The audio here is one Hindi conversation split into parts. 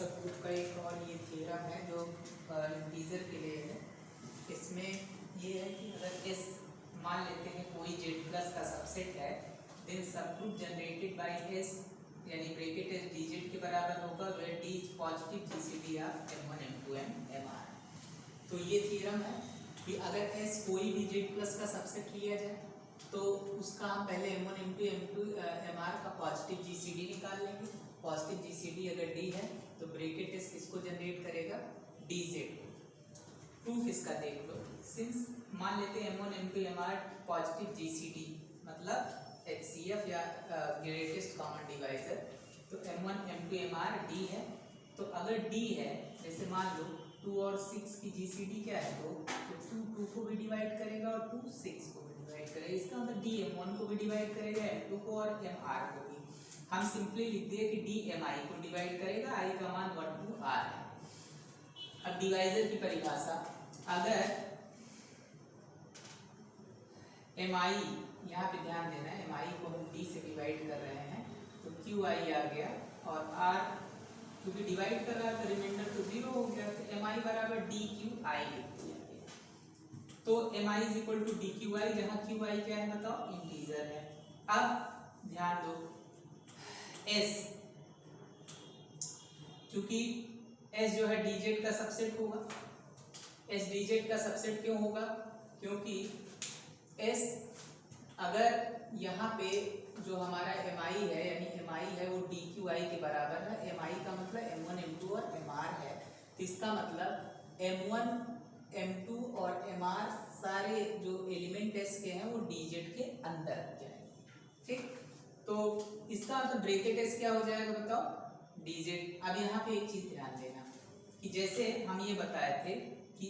सब ग्रुप का एक और ये थ्योरम है जो इंटीजर के लिए है। इसमें ये है कि अगर एस मान लेते हैं कोई जेड प्लस का सबसेट है, then subgroup generated by S यानी ब्रैकेट एस डी जेड के बराबर होगा where D is positive GCD of m1 m2 mr। तो ये थ्योरम है कि अगर एस कोई भी जेड प्लस का सबसेट लिया जाए तो उसका हम पहले m1 m2 m2 mr का पॉजिटिव जीसीडी निकाल लेंगे। पॉजिटिव जीसीडी अगर डी है तो ब्रैकेट एस किसको जनरेट करेगा, dz को। प्रूफ इसका देख लो। सिंस मान लेते हैं m1 m2 mr positive GCD मतलब HCF या ग्रेटेस्ट कॉमन डिवाइजर, तो m1 m2 mr d है। तो अगर d है, जैसे मान लो 2 और 6 की जीसीडी क्या है, तो 2 को भी डिवाइड करेगा और 2 6 को भी डिवाइड करेगा। इसका मतलब d m1 को भी डिवाइड करेगा, m2 को और mr को भी। हम सिंपली लिख दिए कि d mi को डिवाइड करेगा, i का मान 1 to r है। अब डिवाइजर की परिभाषा, अगर mi, यहाँ पे ध्यान देना है, mi को हम d से डिवाइड कर रहे हैं तो qi आ गया और r क्योंकि डिवाइड कर रहा है तो रिमाइंडर तो 0 हो गया, तो mi बराबर dqi लिख दिया। तो mi is equal to dqi, जहाँ qi क्या है बताओ, इंटीजर है। अब ध्यान दो, s क्योंकि s जो है dz का सबसेट होगा। s dz का सबसेट क्यों होगा, क्योंकि s अगर यहाँ पे जो हमारा mi है यानी mi है वो dqi के बराबर है। mi का मतलब m1 m2 और mr है, तो इसका मतलब m1 m2 और mr सारे जो एलिमेंट s के हैं वो dz के अंदर हो जाएंगे। ठीक, तो इसका मतलब ब्रैकेट s क्या हो जाएगा बताओ, dz। अब यहाँ पे एक चीज ध्यान देना कि जैसे हम ये बताए थे कि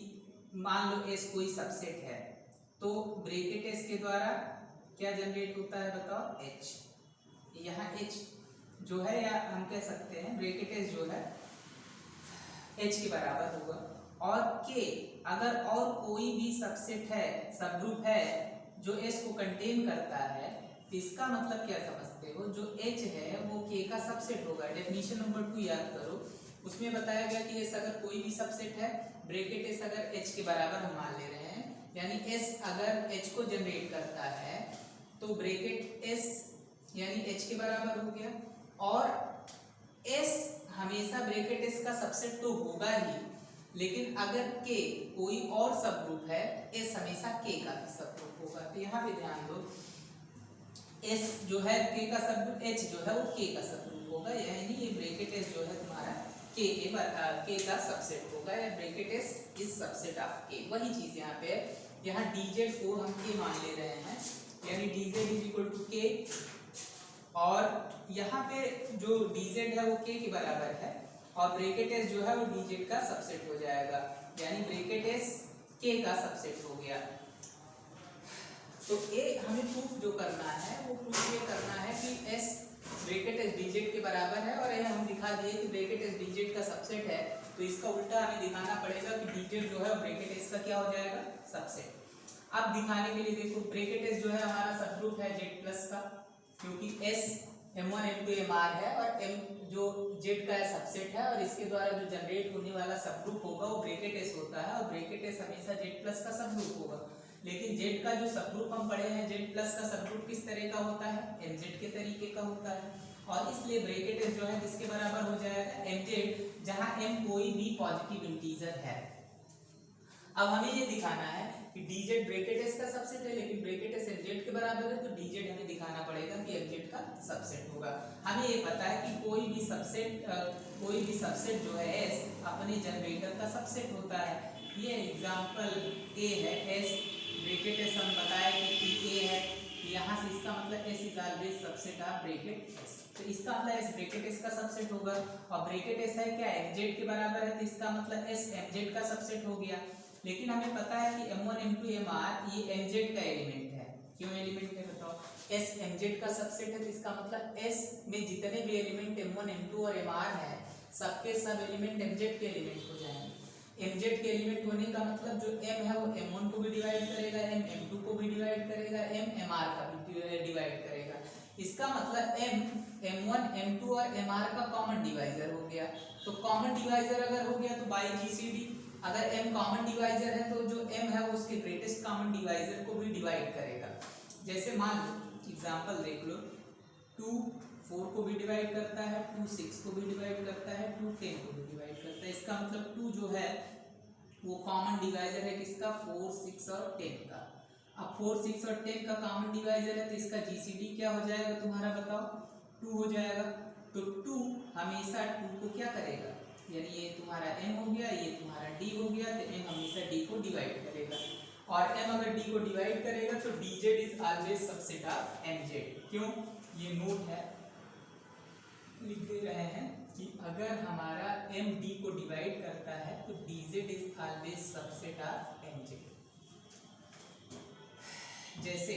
मान लो s कोई सबसेट है तो ब्रैकेट s के द्वारा क्या जनरेट होता है बताओ, h। यहाँ h जो है, या हम कह सकते हैं ब्रैकेट s जो है h के बराबर होगा, और k अगर और कोई भी सबसेट है, सब ग्रुप है जो s को कंटेन करता है, तो इसका मतलब क्या समझते हो, जो h है वो k का सबसेट होगा। डेफिनेशन नंबर 2 याद करो, उसमें बताया गया कि s अगर कोई भी सबसेट है, ब्रैकेट s अगर h के बराबर हम मान ले रहे हैं, यानी s अगर h को जनरेट करता है तो ब्रैकेट s यानी h के बराबर हो गया, और s हमेशा ब्रैकेट s का सबसेट तो होगा ही, लेकिन अगर k कोई और सब ग्रुप है, s हमेशा k का भी सब ग्रुप होगा। तो यहाँ पे ध्यान दो, s जो है k का सब ग्रुप, h जो है वो k का सब ग्रुप होगा, यानी ये ब्रैकेट s जो है तुम्हारा k का सबसेट होगा, या bracket s is subset of k। वही चीज यहाँ पे है, यहाँ dz को हम k मान ले रहे हैं, यानी dz is equal to k, और यहाँ पे जो dz है वो k के बराबर है, और ब्रैकेट s जो है वो dz का सबसेट हो जाएगा, यानी ब्रैकेट s k का सबसेट हो गया। तो ये हमें प्रूफ जो करना है वो प्रूफ ये करना है कि s ब्रैकेट s dz के बराबर है, और ये हम दिखा दिए कि ब्रैकेट s dz का सबसेट है, तो इसका उल्टा हमें दिखाना पड़ेगा कि dz जो है ब्रैकेट s का क्या हो जाएगा, सबसेट। अब दिखाने के लिए देखो, ब्रैकेट s जो है हमारा सब ग्रुप है z प्लस का, क्योंकि s m1 m2 mr है और m जो z का सबसेट है, और इसके द्वारा जो जनरेट होने वाला सब ग्रुप होगा वो ब्रैकेट s होता है, और ब्रैकेट s हमेशा z प्लस का सब ग्रुप होगा। लेकिन z का जो सब ग्रुप हम पढ़े हैं, z प्लस का सब ग्रुप किस तरह का होता है, mz के तरीके का होता है, और इसलिए ब्रैकेट s जो है किसके बराबर हो जाएगा, mz, जहां m कोई भी पॉजिटिव इंटीजर है। अब हमें ये दिखाना है कि dz ब्रैकेट s का सबसेट है, लेकिन ब्रैकेट s mz के बराबर है, तो dz हमें दिखाना पड़ेगा कि mz का सबसेट होगा। हमें ये पता है कि कोई भी सबसेट जो है s अपने जनरेटर का सबसेट होता है। ये एग्जांपल a है, s ब्रैकेट s हम बताए कि a है, यहाँ से इसका मतलब s is always subset of bracket s, तो इसका मतलब s ब्रैकेट s का सबसेट होगा, और ब्रैकेट s है क्या, mz के बराबर है, तो इसका मतलब s mz का सबसेट हो गया। लेकिन हमें पता है कि m1 m2 mr ये mz का एलिमेंट है। क्यों एलिमेंट है बताओ, s mz का सबसेट है, तो इसका मतलब s में जितने भी एलिमेंट m1 m2 और mr है, सबके सब एलिमेंट mz के एलिमेंट हो जाएंगे। mz के एलिमेंट होने का मतलब जो m है वो m1 को भी डिवाइड करेगा, m m2 को भी डिवाइड करेगा, m mr का भी डिवाइड करेगा। इसका मतलब m m1 m2 और mr का कॉमन डिवाइजर हो गया। तो कॉमन डिवाइजर अगर हो गया तो बाई जीसीडी, अगर m कॉमन डिवाइजर है तो जो m है वो उसके ग्रेटेस्ट कॉमन डिवाइजर को भी डिवाइड करेगा। जैसे मान लो एग्जांपल देख लो, 2 4 को भी डिवाइड करता है, 2 6 को भी डिवाइड करता है, 2 10 को भी डिवाइड करता है। इसका मतलब 2 जो है वो कॉमन डिवाइजर है किसका, 4 6 और 10 का। अब 4 6 और 10 का कॉमन डिवाइजर है तो इसका जीसीडी क्या हो जाएगा तुम्हारा, बताओ, 2 हो जाएगा। तो 2 हमेशा 2 को क्या करेगा, यानी ये तुम्हारा m हो गया, ये तुम्हारा d हो गया, तो m हमेशा d को डिवाइड करेगा। और m अगर d को डिवाइड करेगा तो dz is always subset of mz। क्यों, ये नोट है, लिख दे रहे हैं कि अगर हमारा m d को डिवाइड करता है तो dz is always subset of mz। जैसे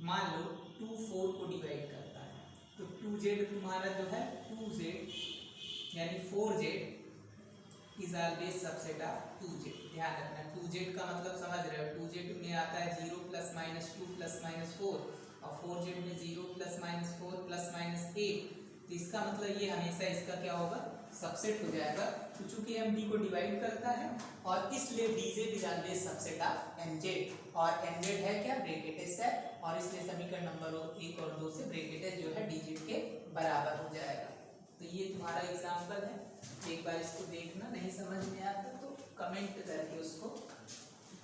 मान लो 2 4 को डिवाइड करता है तो 2z तुम्हारा जो है 2z यानी 4z is always subset of 2z। ध्यान रखना 2z का मतलब समझ रहे हो, 2z में आता है 0 ± 2 ± 4 और 4z में 0 ± 4 ± 8। तो इसका मतलब ये हमेशा इसका क्या होगा, सबसेट हो जाएगा। तो चूंकि m d को डिवाइड करता है और इसलिए dz is always subset of mz, और mz है क्या, ब्रैकेटेस है, और इसलिए समीकरण नंबर 1 और 2 से ब्रैकेटेस जो है dz के बराबर हो जाएगा। तो ये तुम्हारा एग्जांपल है, एक बार इसको देखना, नहीं समझ में आता तो कमेंट करके उसको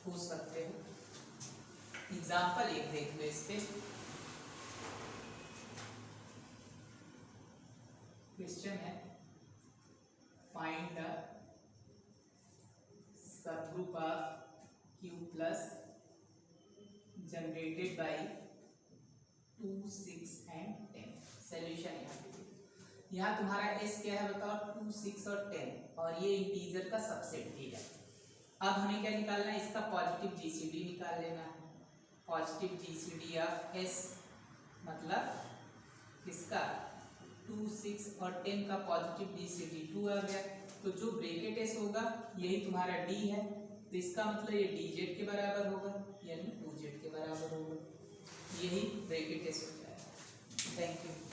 पूछ सकते हो। एग्जांपल एक देख लो इस पे, क्वेश्चन है find the subgroup of Q plus generated by 2 6 and 10। Solution यहाँ तुम्हारा S क्या है बताओ, 2 6 और 10, और ये इंटीजर का सबसेट दिया। अब हमें क्या निकालना है, इसका पॉजिटिव जीसीडी निकाल लेना है। पॉजिटिव जीसीडी ऑफ S मतलब इसका 2 6 और 10 का पॉजिटिव जीसीडी 2 आ गया। तो जो ब्रैकेट S होगा यही तुम्हारा D है, तो इसका मतलब ये dz के बराबर होगा, यानी 2z के बराबर होगा, यही ब्रैकेट S हो जाएगा। Thank you.